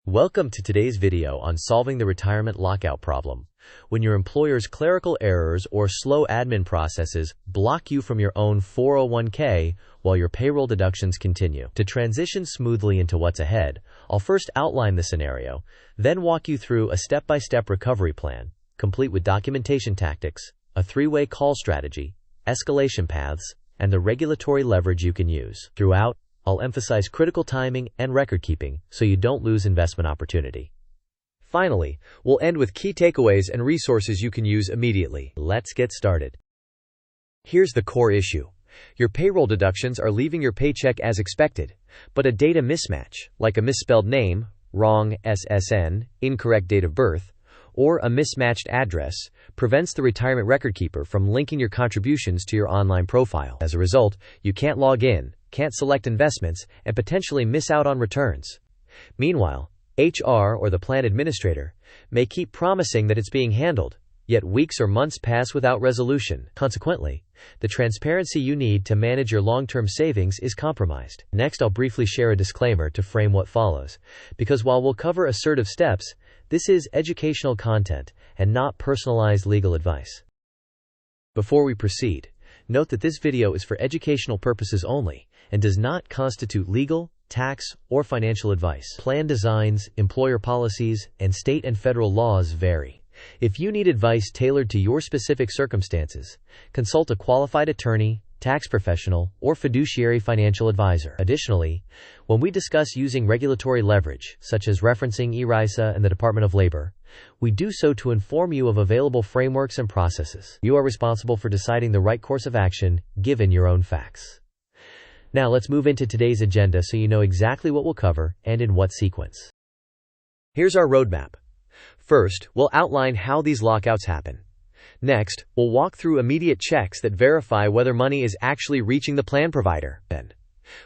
Welcome to today's video on solving the retirement lockout problem, when your employer's clerical errors or slow admin processes block you from your own 401k while your payroll deductions continue. To transition smoothly into what's ahead, I'll first outline the scenario, then walk you through a step-by-step recovery plan, complete with documentation tactics, a three-way call strategy, escalation paths, and the regulatory leverage you can use. Throughout, I'll emphasize critical timing and record keeping so you don't lose investment opportunity. Finally, we'll end with key takeaways and resources you can use immediately. Let's get started. Here's the core issue. Your payroll deductions are leaving your paycheck as expected, but a data mismatch, like a misspelled name, wrong SSN, incorrect date of birth, or a mismatched address, prevents the retirement record keeper from linking your contributions to your online profile. As a result, you can't log in, can't select investments, and potentially miss out on returns. Meanwhile, HR or the plan administrator may keep promising that it's being handled, yet weeks or months pass without resolution. Consequently, the transparency you need to manage your long-term savings is compromised. Next, I'll briefly share a disclaimer to frame what follows, because while we'll cover assertive steps, this is educational content and not personalized legal advice. Before we proceed, note that this video is for educational purposes only and does not constitute legal, tax, or financial advice. Plan designs, employer policies, and state and federal laws vary. If you need advice tailored to your specific circumstances, consult a qualified attorney, tax professional, or fiduciary financial advisor. Additionally, when we discuss using regulatory leverage, such as referencing ERISA and the Department of Labor, we do so to inform you of available frameworks and processes. You are responsible for deciding the right course of action, given your own facts. Now let's move into today's agenda so you know exactly what we'll cover and in what sequence. Here's our roadmap. First, we'll outline how these lockouts happen. Next, we'll walk through immediate checks that verify whether money is actually reaching the plan provider. Then,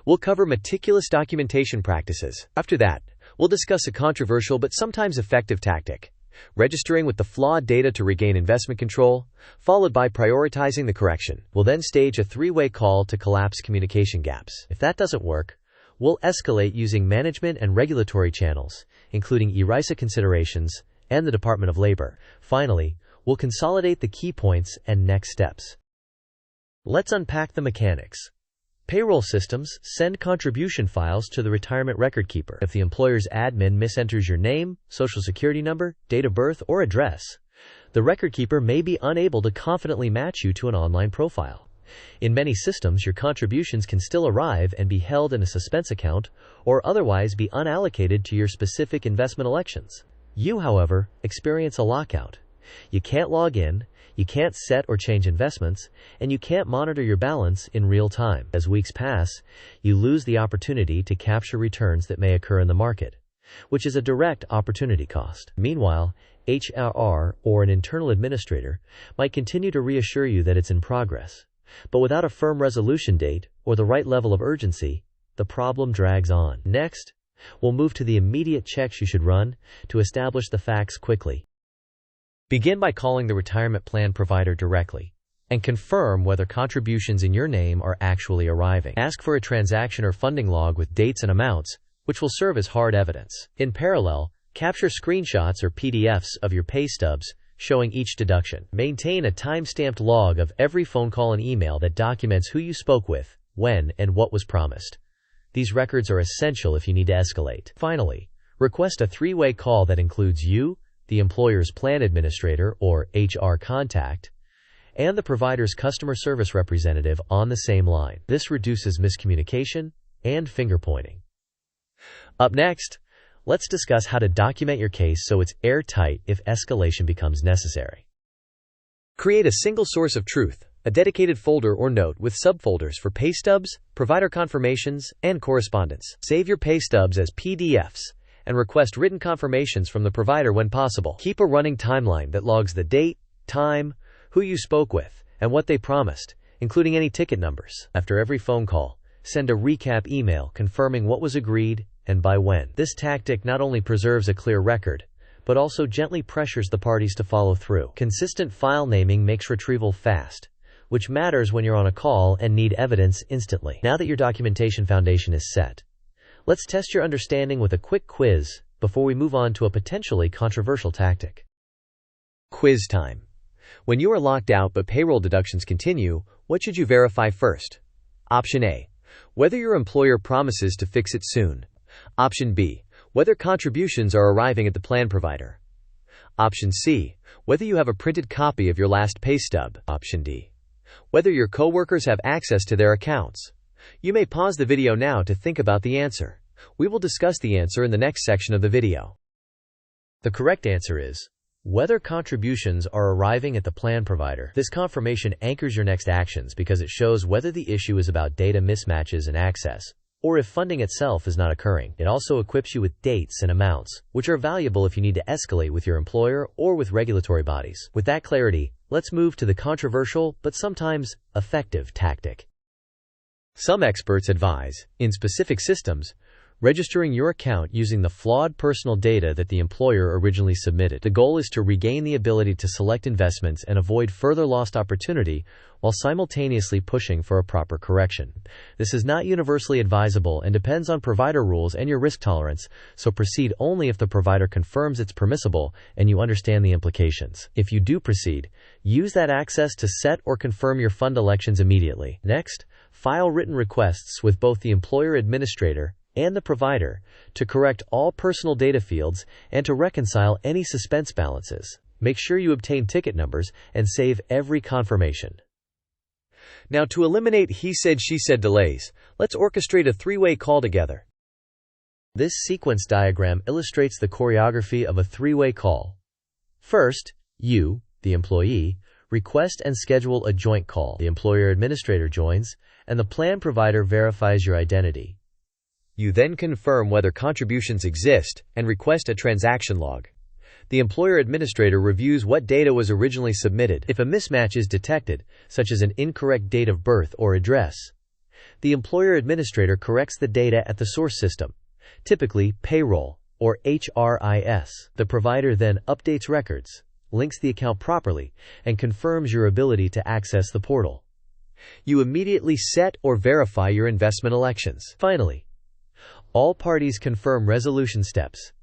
we'll cover meticulous documentation practices. After that, we'll discuss a controversial but sometimes effective tactic, registering with the flawed data to regain investment control, followed by prioritizing the correction. We'll then stage a three-way call to collapse communication gaps. If that doesn't work, we'll escalate using management and regulatory channels, including ERISA considerations and the Department of Labor. Finally, we'll consolidate the key points and next steps. Let's unpack the mechanics. Payroll systems send contribution files to the retirement record keeper. If the employer's admin misenters your name, social security number, date of birth, or address, the record keeper may be unable to confidently match you to an online profile. In many systems, your contributions can still arrive and be held in a suspense account or otherwise be unallocated to your specific investment elections. You, however, experience a lockout. You can't log in, you can't set or change investments, and you can't monitor your balance in real time. As weeks pass, you lose the opportunity to capture returns that may occur in the market, which is a direct opportunity cost. Meanwhile, HR or an internal administrator might continue to reassure you that it's in progress, but without a firm resolution date or the right level of urgency, the problem drags on. Next, we'll move to the immediate checks you should run to establish the facts quickly. Begin by calling the retirement plan provider directly and confirm whether contributions in your name are actually arriving. Ask for a transaction or funding log with dates and amounts, which will serve as hard evidence. In parallel, capture screenshots or PDFs of your pay stubs showing each deduction. Maintain a time-stamped log of every phone call and email that documents who you spoke with, when, and what was promised. These records are essential if you need to escalate. Finally, request a three-way call that includes you, the employer's plan administrator or HR contact, and the provider's customer service representative on the same line. This reduces miscommunication and finger-pointing. Up next, let's discuss how to document your case so it's airtight if escalation becomes necessary. Create a single source of truth, a dedicated folder or note with subfolders for pay stubs, provider confirmations, and correspondence. Save your pay stubs as PDFs and request written confirmations from the provider when possible. Keep a running timeline that logs the date, time, who you spoke with, and what they promised, including any ticket numbers. After every phone call, send a recap email confirming what was agreed and by when. This tactic not only preserves a clear record, but also gently pressures the parties to follow through. Consistent file naming makes retrieval fast, which matters when you're on a call and need evidence instantly. Now that your documentation foundation is set, let's test your understanding with a quick quiz before we move on to a potentially controversial tactic. Quiz time. When you are locked out but payroll deductions continue, what should you verify first? Option A. Whether your employer promises to fix it soon. Option B. Whether contributions are arriving at the plan provider. Option C. Whether you have a printed copy of your last pay stub. Option D. Whether your coworkers have access to their accounts. You may pause the video now to think about the answer. We will discuss the answer in the next section of the video. The correct answer is whether contributions are arriving at the plan provider. This confirmation anchors your next actions because it shows whether the issue is about data mismatches and access, or if funding itself is not occurring. It also equips you with dates and amounts, which are valuable if you need to escalate with your employer or with regulatory bodies. With that clarity, let's move to the controversial but sometimes effective tactic. Some experts advise, in specific systems, registering your account using the flawed personal data that the employer originally submitted. The goal is to regain the ability to select investments and avoid further lost opportunity while simultaneously pushing for a proper correction. This is not universally advisable and depends on provider rules and your risk tolerance, so proceed only if the provider confirms it's permissible and you understand the implications. If you do proceed, use that access to set or confirm your fund elections immediately. Next, file written requests with both the employer administrator and the provider to correct all personal data fields and to reconcile any suspense balances. Make sure you obtain ticket numbers and save every confirmation. Now, to eliminate he said, she said delays, let's orchestrate a three-way call together. This sequence diagram illustrates the choreography of a three-way call. First, you, the employee, request and schedule a joint call. The employer administrator joins, and the plan provider verifies your identity. You then confirm whether contributions exist and request a transaction log. The employer administrator reviews what data was originally submitted. If a mismatch is detected, such as an incorrect date of birth or address, the employer administrator corrects the data at the source system, typically payroll or ERISA. The provider then updates records, links the account properly, and confirms your ability to access the portal. You immediately set or verify your investment elections. Finally, all parties confirm resolution steps,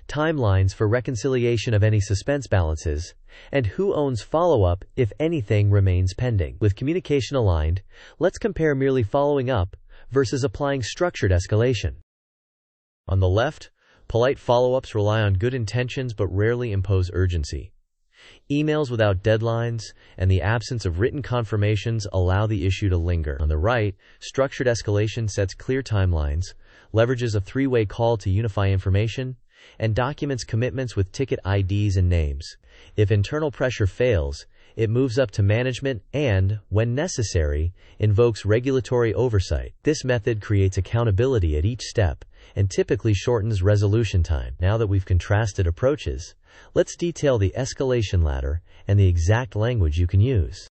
timelines for reconciliation of any suspense balances, and who owns follow-up if anything remains pending. With communication aligned, let's compare merely following up versus applying structured escalation. On the left, polite follow-ups rely on good intentions but rarely impose urgency. Emails without deadlines and the absence of written confirmations allow the issue to linger. On the right, structured escalation sets clear timelines, leverages a three-way call to unify information, and documents commitments with ticket IDs and names. If internal pressure fails, it moves up to management and, when necessary, invokes regulatory oversight. This method creates accountability at each step and typically shortens resolution time. Now that we've contrasted approaches, let's detail the escalation ladder and the exact language you can use.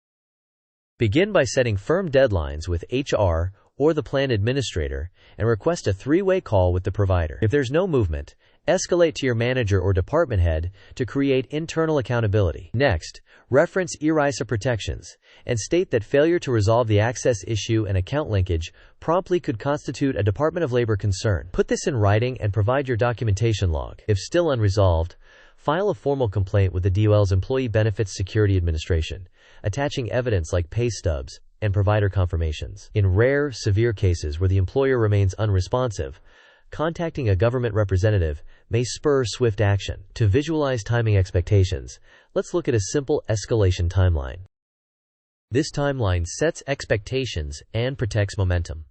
Begin by setting firm deadlines with HR or the plan administrator and request a three-way call with the provider. If there's no movement, escalate to your manager or department head to create internal accountability. Next, reference ERISA protections and state that failure to resolve the access issue and account linkage promptly could constitute a Department of Labor concern. Put this in writing and provide your documentation log. If still unresolved, file a formal complaint with the DOL's Employee Benefits Security Administration, attaching evidence like pay stubs and provider confirmations. In rare, severe cases where the employer remains unresponsive, contacting a government representative may spur swift action. To visualize timing expectations, let's look at a simple escalation timeline. This timeline sets expectations and protects momentum.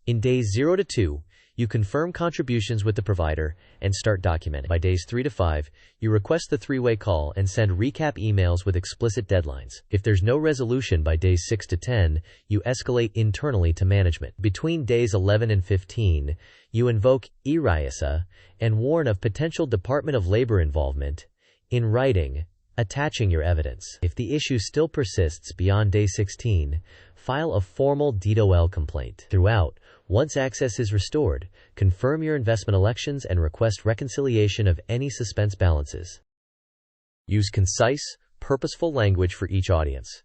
In days 0 to 2, you confirm contributions with the provider and start documenting. By days 3 to 5, you request the three-way call and send recap emails with explicit deadlines. If there's no resolution by days 6 to 10, you escalate internally to management. Between days 11 and 15, you invoke ERISA and warn of potential Department of Labor involvement in writing, attaching your evidence. If the issue still persists beyond day 16, file a formal DOL complaint. Throughout, once access is restored, confirm your investment elections and request reconciliation of any suspense balances. Use concise, purposeful language for each audience.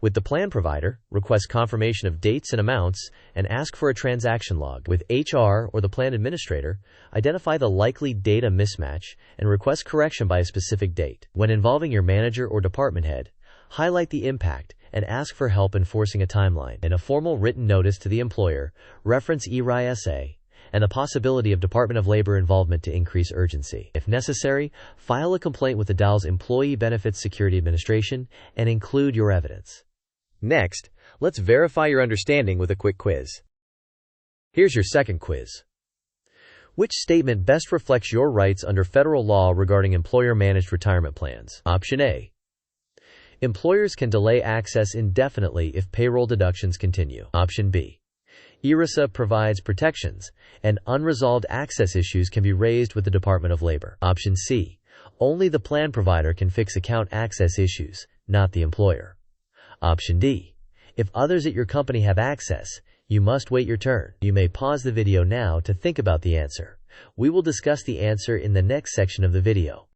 With the plan provider, request confirmation of dates and amounts and ask for a transaction log. With HR or the plan administrator, identify the likely data mismatch and request correction by a specific date. When involving your manager or department head, highlight the impact and ask for help enforcing a timeline. In a formal written notice to the employer, reference ERISA and the possibility of Department of Labor involvement to increase urgency. If necessary, file a complaint with the DAL's Employee Benefits Security Administration and include your evidence. Next, let's verify your understanding with a quick quiz. Here's your second quiz. Which statement best reflects your rights under federal law regarding employer-managed retirement plans? Option A. Employers can delay access indefinitely if payroll deductions continue. Option B. ERISA provides protections, and unresolved access issues can be raised with the Department of Labor. Option C. Only the plan provider can fix account access issues, not the employer. Option D. If others at your company have access, you must wait your turn. You may pause the video now to think about the answer. We will discuss the answer in the next section of the video.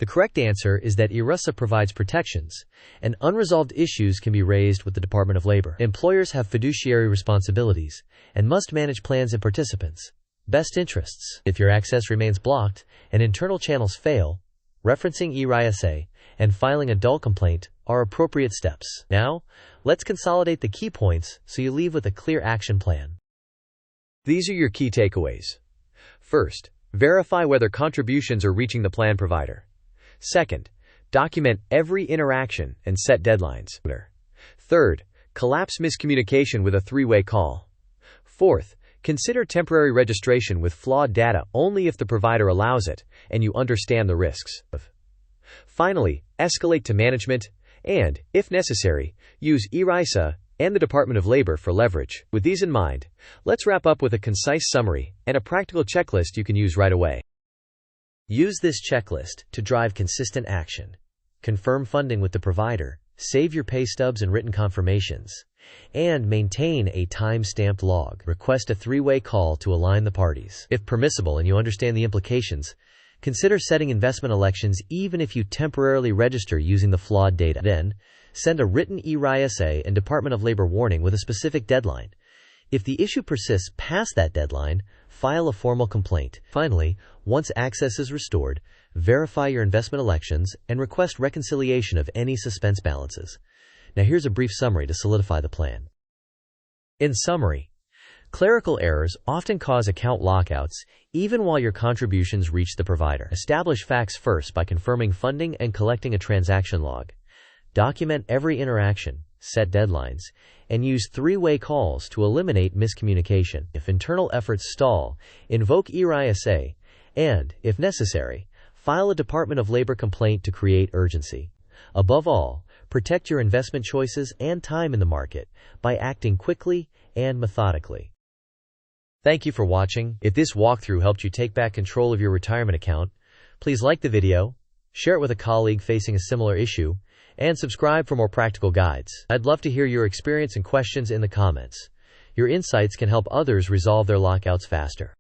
The correct answer is that ERISA provides protections, and unresolved issues can be raised with the Department of Labor. Employers have fiduciary responsibilities and must manage plans and participants' best interests. If your access remains blocked and internal channels fail, referencing ERISA and filing a DAL complaint are appropriate steps. Now, let's consolidate the key points so you leave with a clear action plan. These are your key takeaways. First, verify whether contributions are reaching the plan provider. Second, document every interaction and set deadlines. Third, collapse miscommunication with a three-way call. Fourth, consider temporary registration with flawed data only if the provider allows it and you understand the risks. Finally, escalate to management and, if necessary, use ERISA and the Department of Labor for leverage. With these in mind, let's wrap up with a concise summary and a practical checklist you can use right away. Use this checklist to drive consistent action. Confirm funding with the provider, save your pay stubs and written confirmations, and maintain a time-stamped log. Request a three-way call to align the parties. If permissible and you understand the implications, consider setting investment elections even if you temporarily register using the flawed data. Then, send a written ERISA and Department of Labor warning with a specific deadline. If the issue persists past that deadline, file a formal complaint. Finally, once access is restored, verify your investment elections and request reconciliation of any suspense balances. Now here's a brief summary to solidify the plan. In summary, clerical errors often cause account lockouts even while your contributions reach the provider. Establish facts first by confirming funding and collecting a transaction log. Document every interaction, set deadlines, and use three-way calls to eliminate miscommunication. If internal efforts stall, invoke ERISA and, if necessary, file a Department of Labor complaint to create urgency. Above all, protect your investment choices and time in the market by acting quickly and methodically. Thank you for watching. If this walkthrough helped you take back control of your retirement account, please like the video, share it with a colleague facing a similar issue, and subscribe for more practical guides. I'd love to hear your experience and questions in the comments. Your insights can help others resolve their lockouts faster.